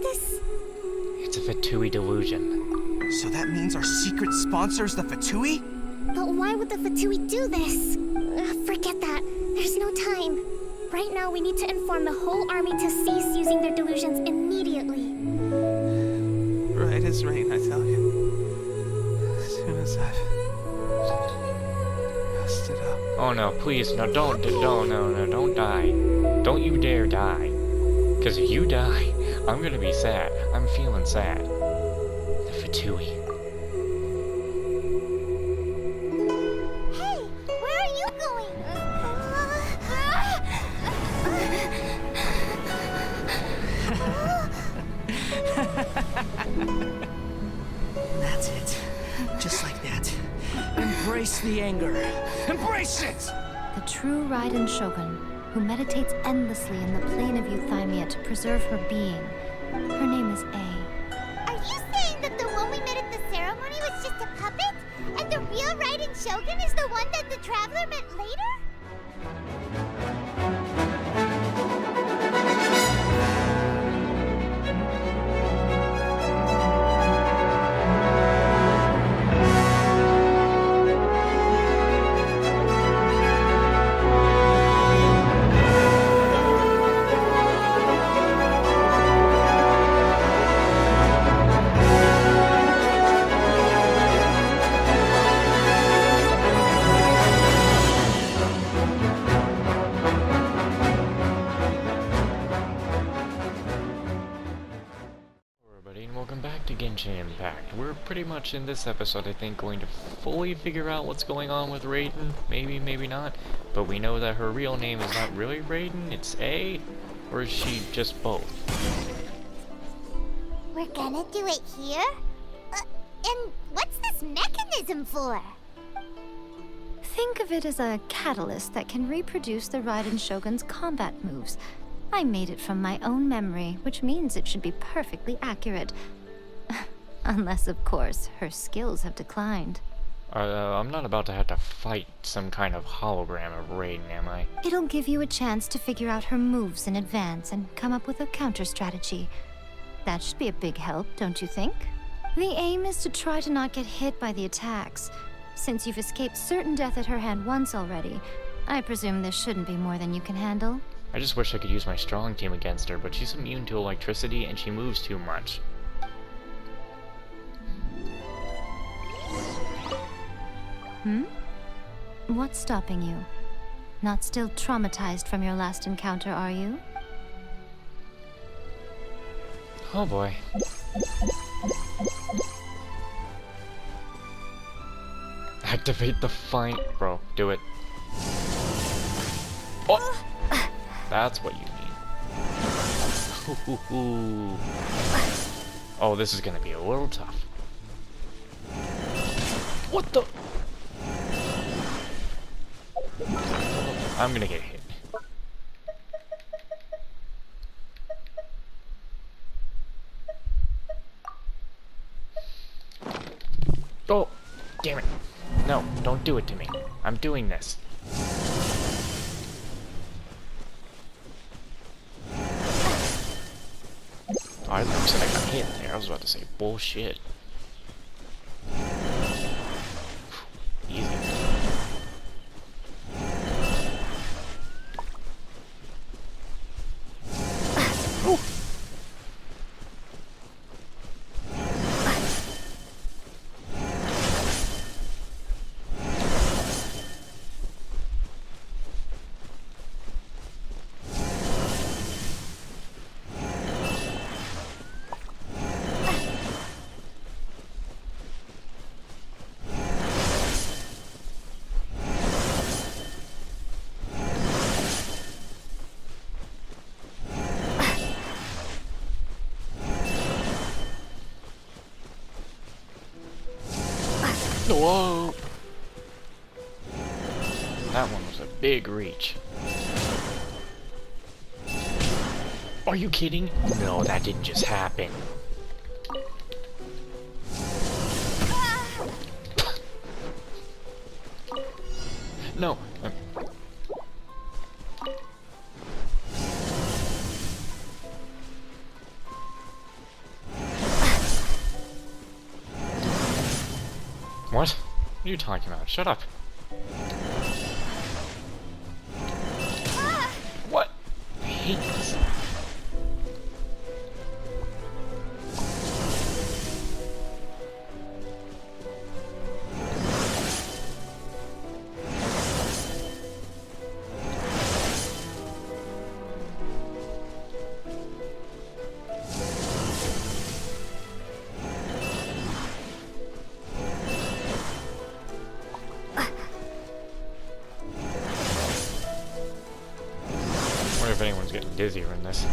this? It's a Fatui delusion. So that means our secret sponsor's the Fatui? But why would the Fatui do this? Forget that. There's no time. Right now, we need to inform the whole army to cease using their delusions immediately. Right is rain, I tell you. As soon as I've messed it up. Oh no, please, no, don't die. Don't you dare die. Because if you die, I'm gonna be sad. I'm feeling sad. The Fatui. Hey, where are you going? That's it. Just like that. Embrace the anger. Embrace it! The true Raiden Shogun, who meditates endlessly in the plane of euthymia to preserve her being. Her name is A. Are you saying that the one we met at the ceremony was just a puppet? And the real Raiden Shogun is the one that the Traveler met later? Genshin Impact. We're pretty much in this episode, I think, going to fully figure out what's going on with Raiden. Maybe, maybe not. But we know that her real name is not really Raiden, it's A? Or is she just both? We're gonna do it here? And what's this mechanism for? Think of it as a catalyst that can reproduce the Raiden Shogun's combat moves. I made it from my own memory, which means it should be perfectly accurate. Unless, of course, her skills have declined. I'm not about to have to fight some kind of hologram of Raiden, am I? It'll give you a chance to figure out her moves in advance and come up with a counter strategy. That should be a big help, don't you think? The aim is to try to not get hit by the attacks. Since you've escaped certain death at her hand once already, I presume this shouldn't be more than you can handle. I just wish I could use my strong team against her, but she's immune to electricity and she moves too much. What's stopping you? Not still traumatized from your last encounter, are you? Oh boy. Activate the fine... Bro, do it. Oh! That's what you need. Oh, this is gonna be a little tough. What the... I'm gonna get hit. Oh, damn it. No, don't do it to me. I'm doing this. Oh, I said I got hit there. I was about to say bullshit. Easy. Whoa! That one was a big reach. Are you kidding? No, that didn't just happen. No. What? What are you talking about? Shut up. What? I hate this. I wonder if anyone's getting dizzy from this.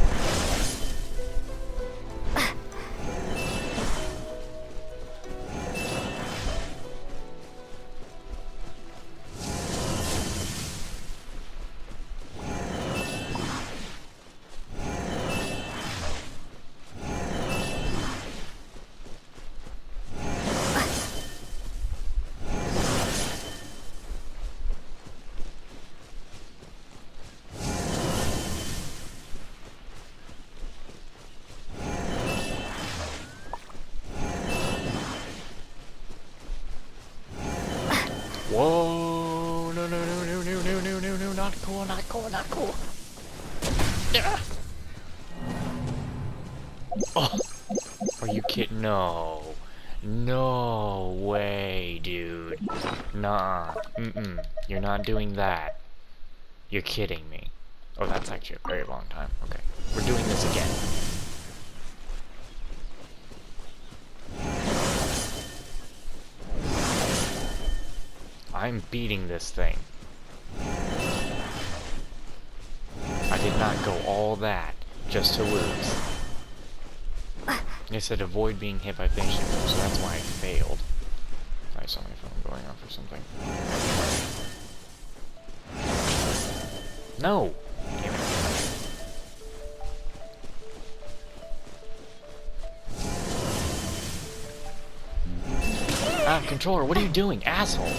Whoa! No, no, no, no, no, no, no, no, no, not cool, not cool, not cool. Yeah. Oh, are you kidding? No. No way, dude. Nah. Mm-mm. You're not doing that. You're kidding me. Oh, that's actually a very long time. Okay. We're doing this again. I'm beating this thing. I did not go all that just to lose. They said avoid being hit by finishing moves, so that's why I failed. I saw my phone going off or something. No! Damn it. Ah, controller, what are you doing, asshole?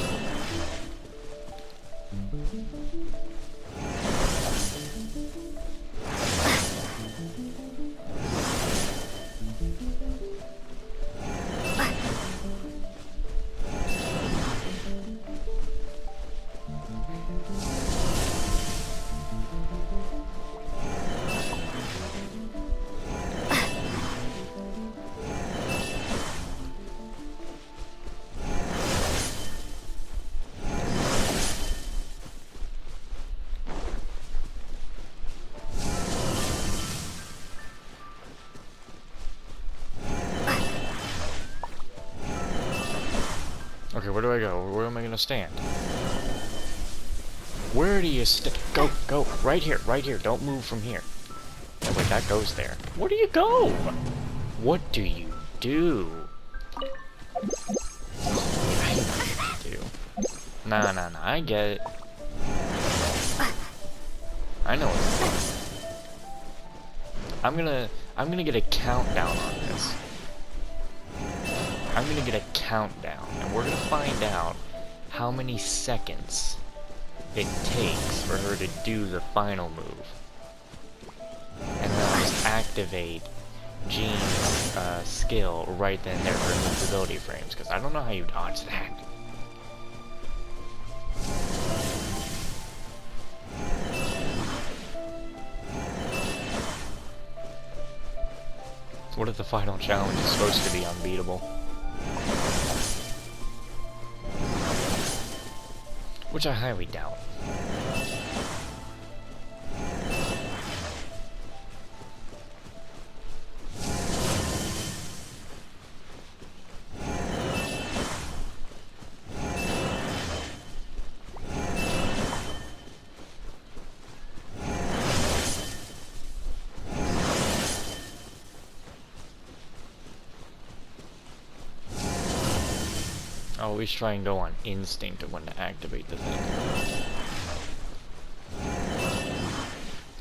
Okay, where do I go? Where am I gonna stand? Where do you go, go, right here, don't move from here. Oh, wait, that goes there. Where do you go? What do you do? I know what you do. Nah, nah, nah, I get it. I know what I'm gonna get a countdown on this. I'm gonna get a countdown, and we're gonna find out how many seconds it takes for her to do the final move. And then I'll just activate Jean's skill right then and there for invincibility frames, because I don't know how you dodge that. What if the final challenge is supposed to be unbeatable? Which I highly doubt. I'll always try and go on instinct of when to activate the thing.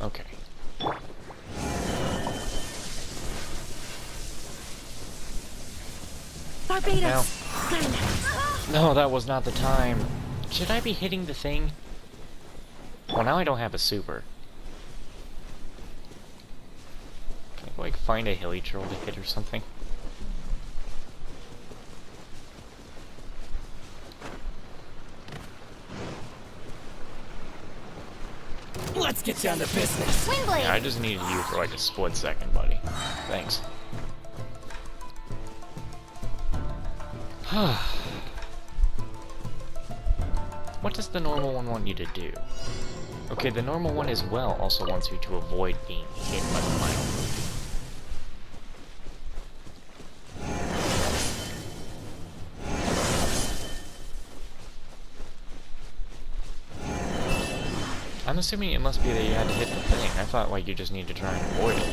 Okay. Barbados. No, that was not the time. Should I be hitting the thing? Well, now I don't have a super. Can I, like, find a hilly troll to hit or something? Let's get down to business. Windblade! Yeah, I just needed you for like a split second, buddy. Thanks. What does the normal one want you to do? Okay, the normal one as well also wants you to avoid being hit by the final move. I'm assuming it must be that you had to hit the thing. I thought like you just need to try and avoid it.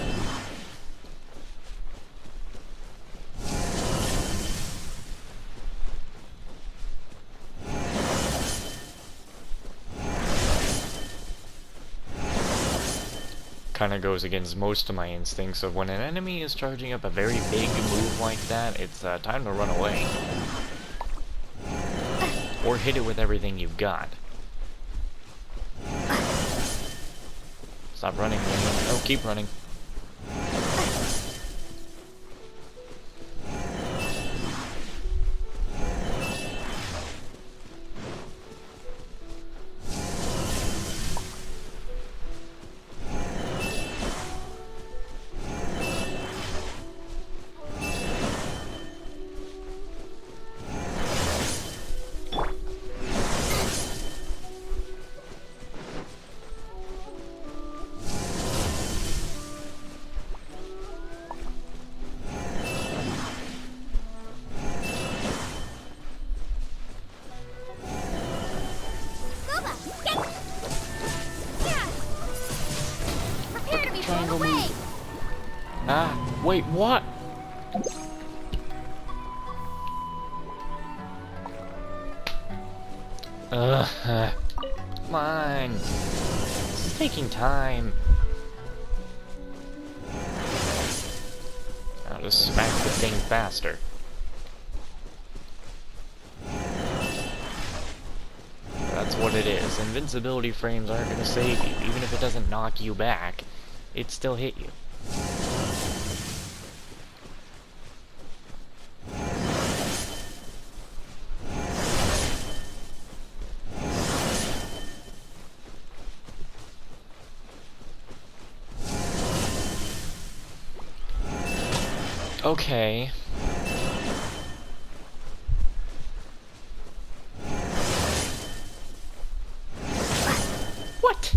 Kinda goes against most of my instincts of when an enemy is charging up a very big move like that, it's time to run away. Or hit it with everything you've got. Stop running. Oh, keep running. Triangle move. Ah, wait, what? Come on. This is taking time. I'll just smack the thing faster. That's what it is. Invincibility frames aren't gonna save you. Even if it doesn't knock you back, it still hit you. Okay. What?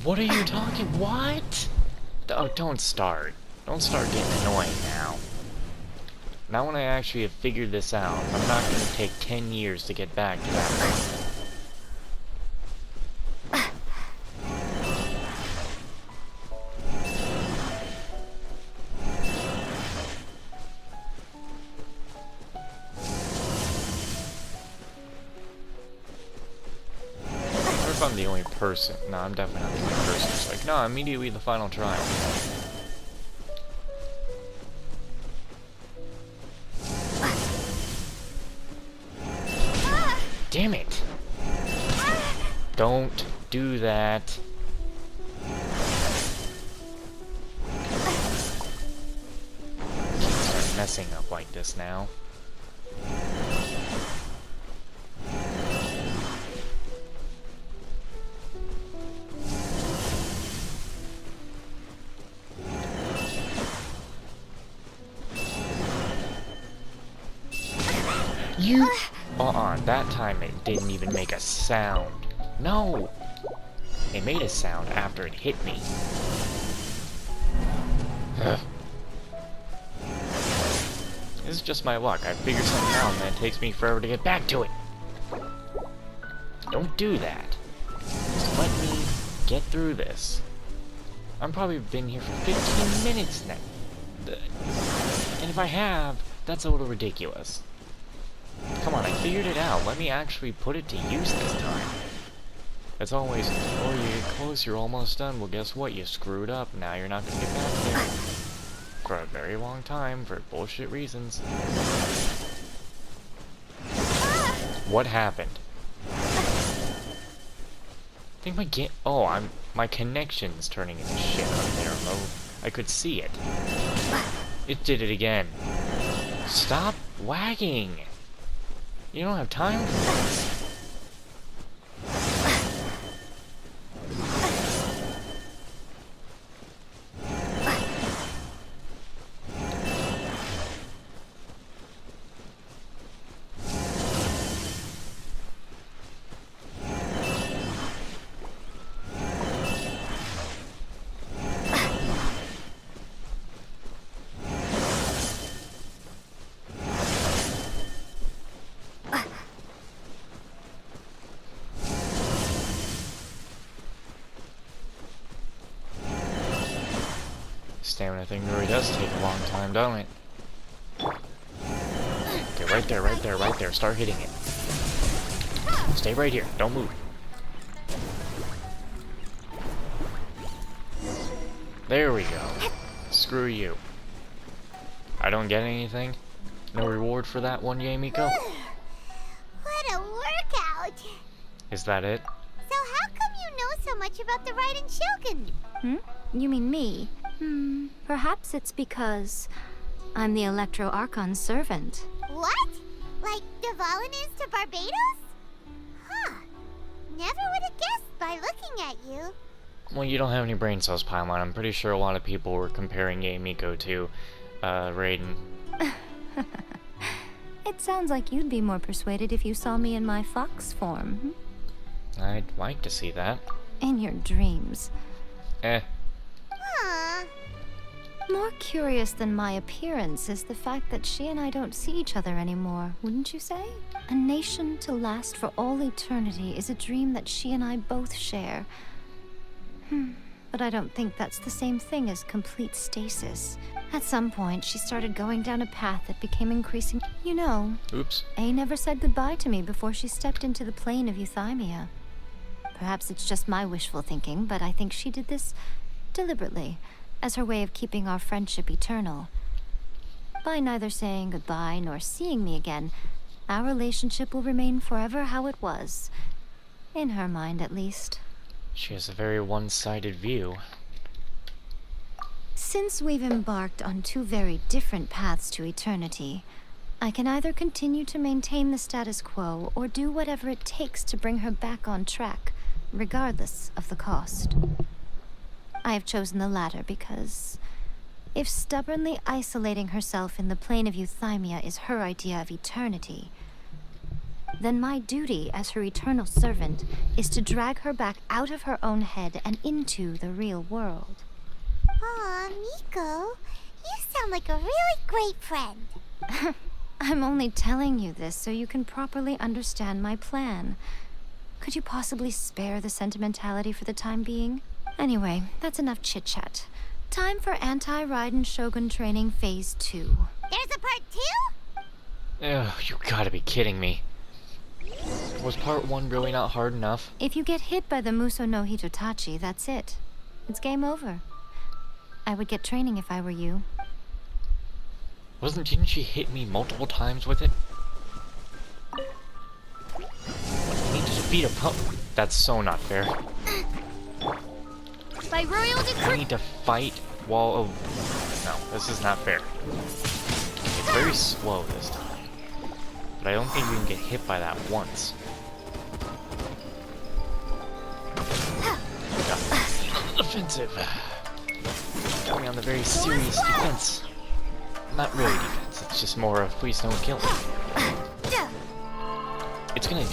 What are you talking? What? Oh, don't start. Don't start getting annoying now. Now when I actually have figured this out, I'm not going to take 10 years to get back to that point. I'm the only person. No, I'm definitely not the only person. It's like, no, immediately the final trial. Damn it! Don't do that. Can't start messing up like this now. You... that time it didn't even make a sound. No! It made a sound after it hit me. Ugh. This is just my luck. I figured something out and then it takes me forever to get back to it. Don't do that. Just let me get through this. I've probably been here for 15 minutes now. And if I have, that's a little ridiculous. Come on, I figured it out. Let me actually put it to use this time. It's always, oh, you get close, you're almost done. Well, guess what? You screwed up. Now you're not going to get back there. For a very long time, for bullshit reasons. What happened? I think my connection's turning into shit on there. I could see it. It did it again. Stop wagging. You don't have time for this. Stamina thing really does take a long time, don't it? Okay, right there, right there, right there. Start hitting it. Stay right here. Don't move. There we go. Screw you. I don't get anything? No reward for that one, yay, Miko? What a workout! Is that it? So how come you know so much about the Raiden Shogun? You mean me? Perhaps it's because I'm the Electro Archon's servant. What? Like Dvalin is to Barbados? Huh. Never would have guessed by looking at you. Well, you don't have any brain cells, Paimon. I'm pretty sure a lot of people were comparing Yay Miko to, Raiden. It sounds like you'd be more persuaded if you saw me in my fox form. I'd like to see that. In your dreams. Aw. More curious than my appearance is the fact that she and I don't see each other anymore, wouldn't you say? A nation to last for all eternity is a dream that she and I both share. But I don't think that's the same thing as complete stasis. At some point, she started going down a path that became increasing... You know, Oops. A never said goodbye to me before she stepped into the plane of Euthymia. Perhaps it's just my wishful thinking, but I think she did this deliberately, as her way of keeping our friendship eternal. By neither saying goodbye nor seeing me again, our relationship will remain forever how it was. In her mind, at least. She has a very one-sided view. Since we've embarked on two very different paths to eternity, I can either continue to maintain the status quo or do whatever it takes to bring her back on track, regardless of the cost. I have chosen the latter because if stubbornly isolating herself in the plane of Euthymia is her idea of eternity, then my duty as her eternal servant is to drag her back out of her own head and into the real world. Aw, Miko. You sound like a really great friend. I'm only telling you this so you can properly understand my plan. Could you possibly spare the sentimentality for the time being? Anyway, that's enough chit-chat. Time for Anti-Raiden Shogun Training Phase 2. There's a part 2? Ugh, you gotta be kidding me. Was part 1 really not hard enough? If you get hit by the Muso no Hitotachi, that's it. It's game over. I would get training if I were you. Didn't she hit me multiple times with it? I need to defeat a pump. That's so not fair. By royal I decree. need to fight while... Oh, no, this is not fair. It's very slow this time. But I don't think you can get hit by that once. Offensive. Got me on the very serious defense. Not really defense, it's just more of please don't kill me. It's gonna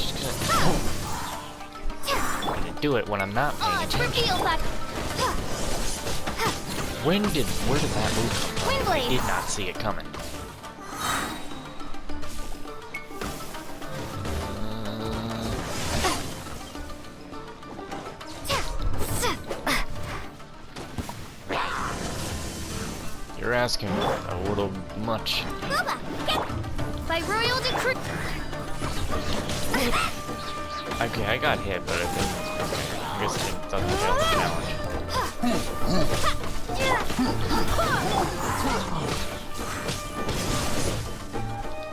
do it when I'm not paying attention. Where did that move come from? I did not see it coming. You're asking a little much. By royal decree. Okay, I got hit, but I guess it doesn't fail the challenge.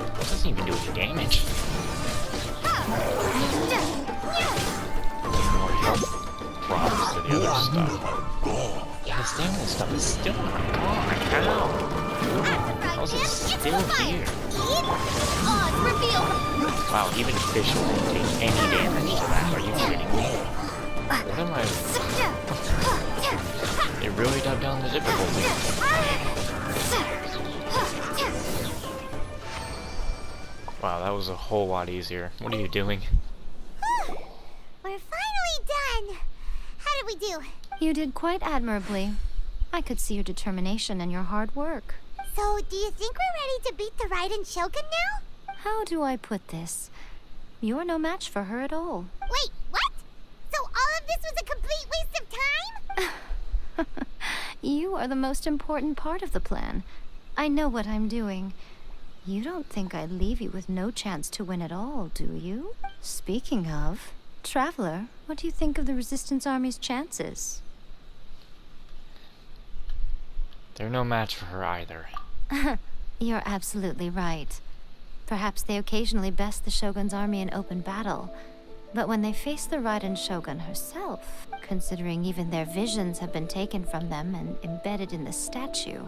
It doesn't even do any damage. More health drops to the other stuff. Yeah, the stamina stuff is still not gone. How? How's it still here? Wow, even fish won't take any damage to that. Are you kidding me? What am I... It really dubbed down the difficulty. Wow, that was a whole lot easier. What are you doing? We're finally done. How did we do? You did quite admirably. I could see your determination and your hard work. So, do you think we're ready to beat the Raiden Shogun now? How do I put this? You're no match for her at all. Wait, what? So all of this was a complete waste of time? You are the most important part of the plan. I know what I'm doing. You don't think I'd leave you with no chance to win at all, do you? Speaking of, Traveler, what do you think of the Resistance Army's chances? They're no match for her either. You're absolutely right. Perhaps they occasionally best the Shogun's army in open battle, but when they face the Raiden Shogun herself, considering even their visions have been taken from them and embedded in the statue,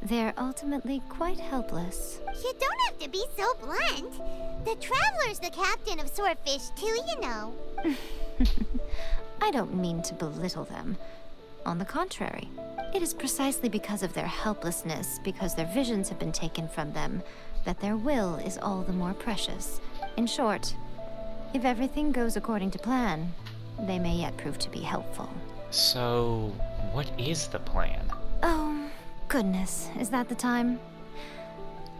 they're ultimately quite helpless. You don't have to be so blunt. The Traveler's the captain of Swordfish too, you know. I don't mean to belittle them. On the contrary, it is precisely because of their helplessness, because their visions have been taken from them, that their will is all the more precious. In short, if everything goes according to plan, they may yet prove to be helpful. So, what is the plan? Oh, goodness, is that the time?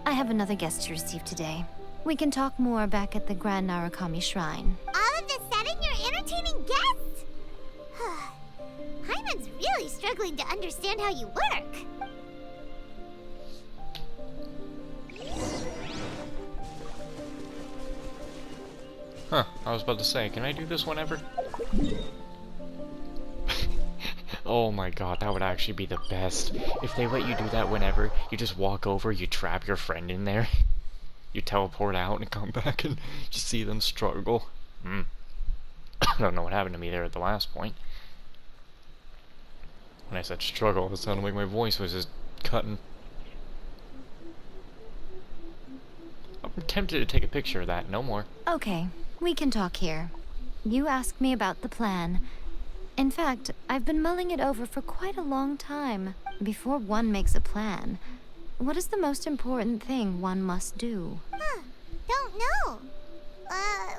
I have another guest to receive today. We can talk more back at the Grand Narukami Shrine. All of a sudden, you're entertaining guests? Hyman's really struggling to understand how you work. Huh, I was about to say, can I do this whenever? Oh my god, that would actually be the best. If they let you do that whenever, you just walk over, you trap your friend in there, you teleport out and come back and you see them struggle. I don't know what happened to me there at the last point. When I said struggle, it sounded like my voice was just cutting. I'm tempted to take a picture of that, no more. Okay, we can talk here. You asked me about the plan. In fact, I've been mulling it over for quite a long time. Before one makes a plan, what is the most important thing one must do? Don't know.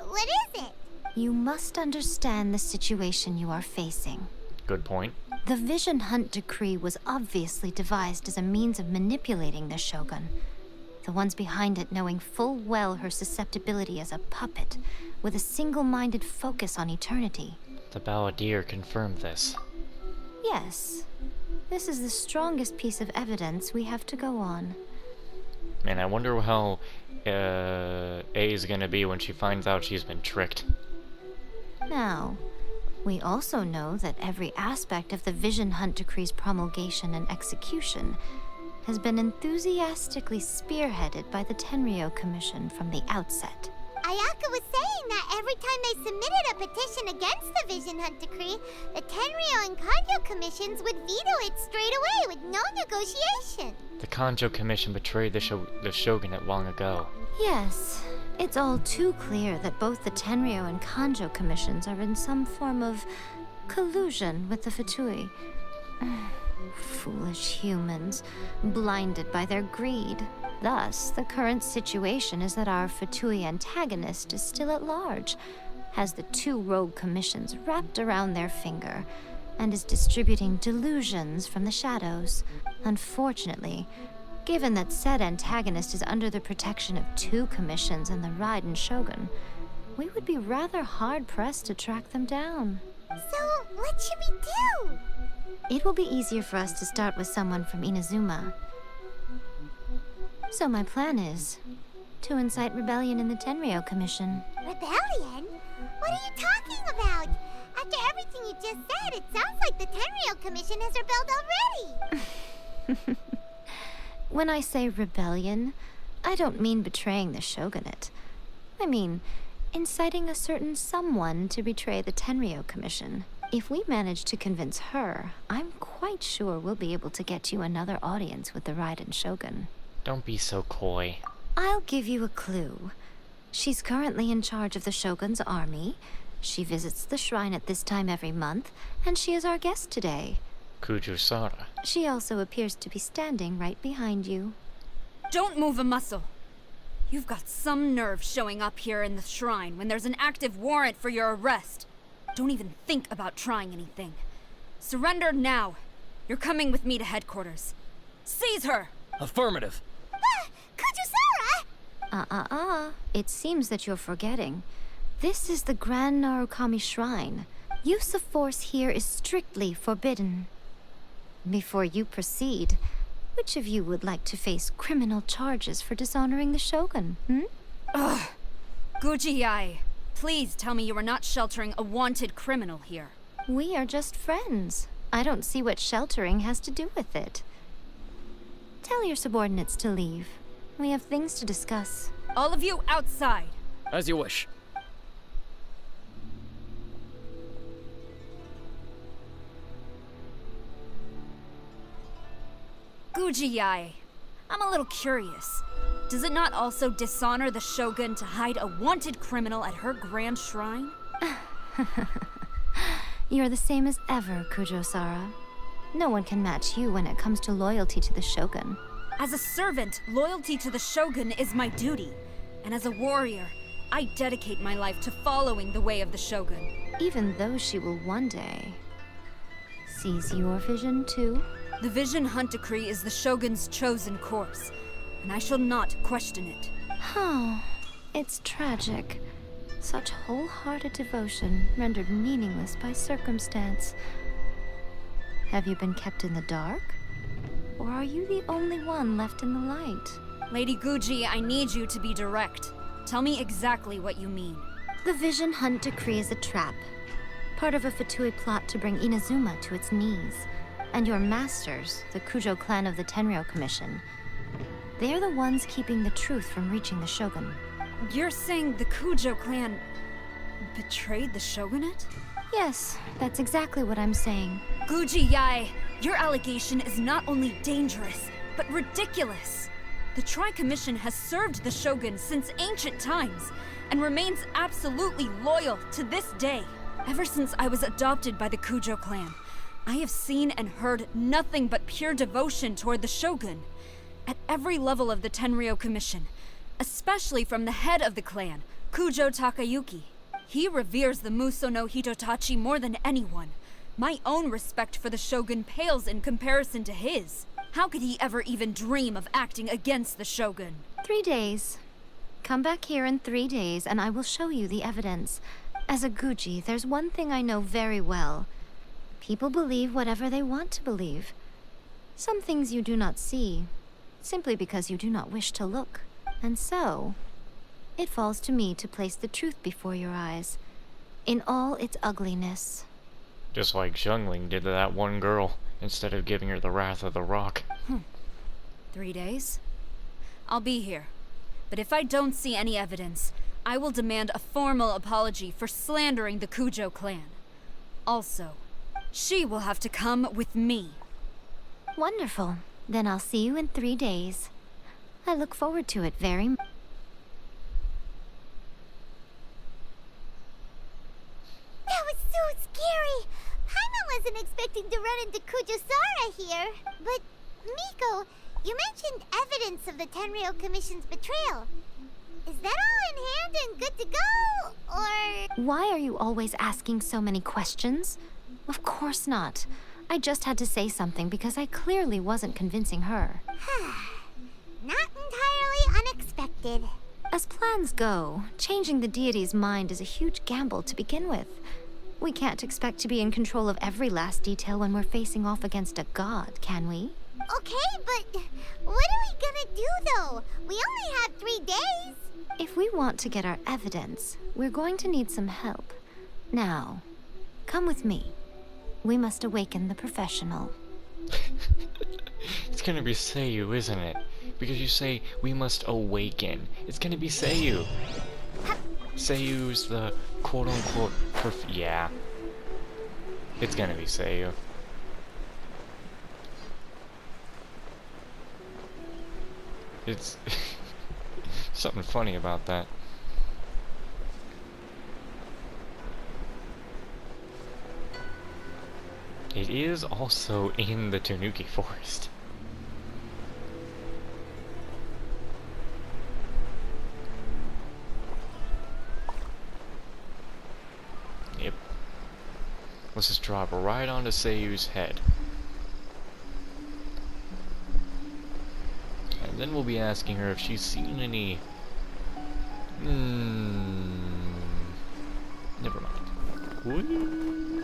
What is it? You must understand the situation you are facing. Good point. The Vision Hunt Decree was obviously devised as a means of manipulating the Shogun. The ones behind it knowing full well her susceptibility as a puppet, with a single-minded focus on eternity. The Balladeer confirmed this. Yes. This is the strongest piece of evidence we have to go on. Man, I wonder how A is gonna be when she finds out she's been tricked. Now, we also know that every aspect of the Vision Hunt Decree's promulgation and execution has been enthusiastically spearheaded by the Tenryou Commission from the outset. Ayaka was saying that every time they submitted a petition against the Vision Hunt Decree, the Tenryou and Kanjo commissions would veto it straight away with no negotiation. The Kanjo Commission betrayed the Shogunate long ago. Yes, it's all too clear that both the Tenryou and Kanjo commissions are in some form of collusion with the Fatui. Foolish humans, blinded by their greed. Thus, the current situation is that our Fatui antagonist is still at large, has the two rogue commissions wrapped around their finger, and is distributing delusions from the shadows. Unfortunately, given that said antagonist is under the protection of two commissions and the Raiden Shogun, we would be rather hard-pressed to track them down. So, what should we do? It will be easier for us to start with someone from Inazuma. So my plan is to incite rebellion in the Tenryou Commission. Rebellion? What are you talking about? After everything you just said, it sounds like the Tenryou Commission has rebelled already. When I say rebellion, I don't mean betraying the shogunate. I mean inciting a certain someone to betray the Tenryou Commission. If we manage to convince her, I'm quite sure we'll be able to get you another audience with the Raiden Shogun. Don't be so coy. I'll give you a clue. She's currently in charge of the Shogun's army. She visits the shrine at this time every month, and she is our guest today. Kujusara. She also appears to be standing right behind you. Don't move a muscle. You've got some nerve showing up here in the shrine when there's an active warrant for your arrest. Don't even think about trying anything. Surrender now. You're coming with me to headquarters. Seize her! Affirmative. Kujusara! It seems that you're forgetting. This is the Grand Narukami Shrine. Use of force here is strictly forbidden. Before you proceed, which of you would like to face criminal charges for dishonoring the Shogun, Ugh. Guji-ai, please tell me you are not sheltering a wanted criminal here. We are just friends. I don't see what sheltering has to do with it. Tell your subordinates to leave. We have things to discuss. All of you outside. As you wish. Guji-ai, I'm a little curious. Does it not also dishonor the Shogun to hide a wanted criminal at her grand shrine? You're the same as ever, Kujo-Sara. No one can match you when it comes to loyalty to the Shogun. As a servant, loyalty to the Shogun is my duty. And as a warrior, I dedicate my life to following the way of the Shogun. Even though she will one day seize your vision too. The Vision Hunt Decree is the Shogun's chosen course, and I shall not question it. Oh, it's tragic. Such wholehearted devotion rendered meaningless by circumstance. Have you been kept in the dark? Or are you the only one left in the light? Lady Guji, I need you to be direct. Tell me exactly what you mean. The Vision Hunt Decree is a trap. Part of a Fatui plot to bring Inazuma to its knees. And your masters, the Kujo clan of the Tenryou Commission, they're the ones keeping the truth from reaching the Shogun. You're saying the Kujo clan betrayed the Shogunate? Yes, that's exactly what I'm saying. Guji-ai, your allegation is not only dangerous, but ridiculous. The Tri-Commission has served the Shogun since ancient times, and remains absolutely loyal to this day. Ever since I was adopted by the Kujo clan, I have seen and heard nothing but pure devotion toward the Shogun. At every level of the Tenryou Commission, especially from the head of the clan, Kujo Takayuki. He reveres the Muso no Hitotachi more than anyone. My own respect for the Shogun pales in comparison to his. How could he ever even dream of acting against the Shogun? 3 days. Come back here in 3 days and I will show you the evidence. As a Guji, there's one thing I know very well. People believe whatever they want to believe. Some things you do not see, simply because you do not wish to look. And so, it falls to me to place the truth before your eyes, in all its ugliness. Just like Zhengling did to that one girl, instead of giving her the wrath of the rock. 3 days? I'll be here. But if I don't see any evidence, I will demand a formal apology for slandering the Kujo clan. Also, she will have to come with me. Wonderful. Then I'll see you in 3 days. I look forward to it very much. That was so scary! Paimon wasn't expecting to run into Kujusara here. But, Miko, you mentioned evidence of the Tenryou Commission's betrayal. Is that all in hand and good to go, or...? Why are you always asking so many questions? Of course not. I just had to say something because I clearly wasn't convincing her. Not entirely unexpected. As plans go, changing the deity's mind is a huge gamble to begin with. We can't expect to be in control of every last detail when we're facing off against a god, can we? Okay, but what are we gonna do, though? We only have 3 days. If we want to get our evidence, we're going to need some help. Now, come with me. We must awaken the professional. It's gonna be Sayu, isn't it? Because you say, we must awaken. It's gonna be Sayu. Sayu's the quote-unquote yeah. It's gonna be Sayu. It's something funny about that. It is also in the Tanuki forest. Yep. Let's just drop right onto Sayu's head. And then we'll be asking her if she's seen any... Never mind. Whee!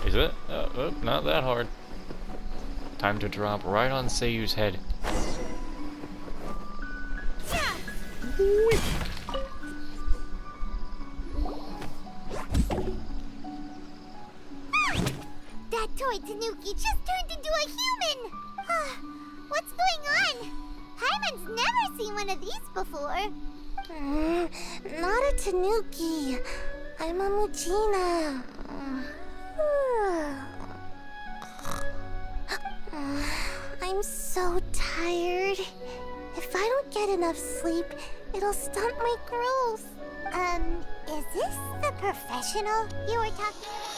Is it? Oh, not that hard. Time to drop right on Sayu's head. That toy Tanuki just turned into a human! What's going on? Paimon's never seen one of these before. Not a Tanuki. I'm a Mujina. I'm so tired. If I don't get enough sleep, it'll stunt my growth. Is this the professional you were talking about?